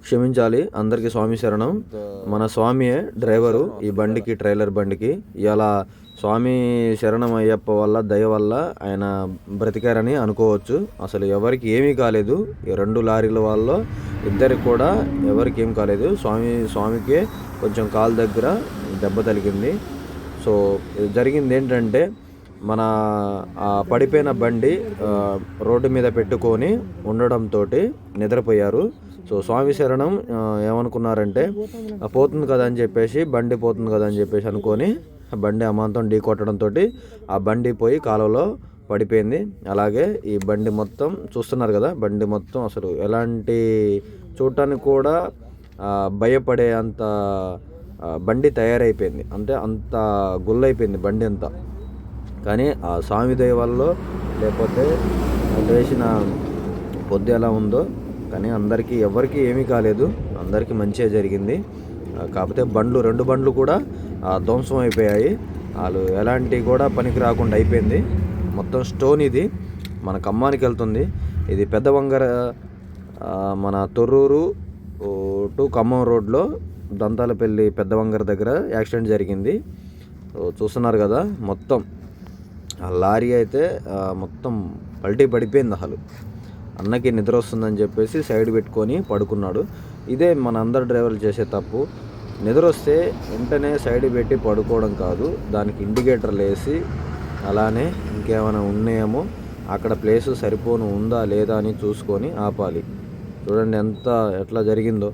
క్షమించాలి, అందరికీ స్వామి శరణం. మన స్వామియే డ్రైవరు ఈ బండికి, ట్రైలర్ బండికి. ఇలా స్వామి శరణం అయ్యప్ప వల్ల, దయ వల్ల ఆయన బ్రతికారని అనుకోవచ్చు. అసలు ఎవరికి ఏమీ కాలేదు. ఈ 2 లారీల వల్ల ఇద్దరికి కూడా ఎవరికి ఏం కాలేదు. స్వామికే కొంచెం కాలు దగ్గర దెబ్బ తగిలింది. సో జరిగింది ఏంటంటే, మన పడిపోయిన బండి రోడ్డు మీద పెట్టుకొని ఉండడంతో నిద్రపోయారు. సో స్వామి శరణం ఏమనుకున్నారంటే, పోతుంది కదా అని చెప్పేసి, బండి పోతుంది కదా అని చెప్పేసి అనుకొని బండి అమాంతం ఢీ కొట్టడంతో ఆ బండి పోయి కాలువలో పడిపోయింది. అలాగే ఈ బండి మొత్తం చూస్తున్నారు కదా, బండి మొత్తం అసలు ఎలాంటి చూడటానికి కూడా భయపడే అంత బండి తయారైపోయింది. అంటే అంత గుల్లైపోయింది బండి అంతా. కానీ ఆ స్వామి దయ వల్ల, లేకపోతే వేసిన పొద్దు ఎలా ఉందో, కానీ అందరికీ ఎవరికి ఏమీ కాలేదు, అందరికీ మంచిగా జరిగింది. కాకపోతే 2 బండ్లు కూడా ధ్వంసం అయిపోయాయి. వాళ్ళు ఎలాంటి కూడా పనికి రాకుండా అయిపోయింది. మొత్తం స్టోన్ ఇది మన ఖమ్మానికి వెళ్తుంది. ఇది పెద్దవంగర, మన తొర్రూరు టు ఖమ్మం రోడ్లో దంతాలపల్లి పెద్దవంగర దగ్గర యాక్సిడెంట్ జరిగింది. చూస్తున్నారు కదా, మొత్తం ఆ లారీ అయితే మొత్తం పల్టీ పడిపోయింది. అసలు అన్నకి నిద్ర వస్తుందని చెప్పేసి సైడ్ పెట్టుకొని పడుకున్నాడు. ఇదే మన అందరు డ్రైవర్లు చేసే తప్పు. నిద్ర వస్తే వెంటనే సైడ్ పెట్టి పడుకోవడం కాదు, దానికి ఇండికేటర్లు వేసి, అలానే ఇంకేమైనా ఉన్నాయేమో అక్కడ ప్లేసు సరిపోను ఉందా లేదా అని చూసుకొని ఆపాలి. చూడండి ఎట్లా జరిగిందో.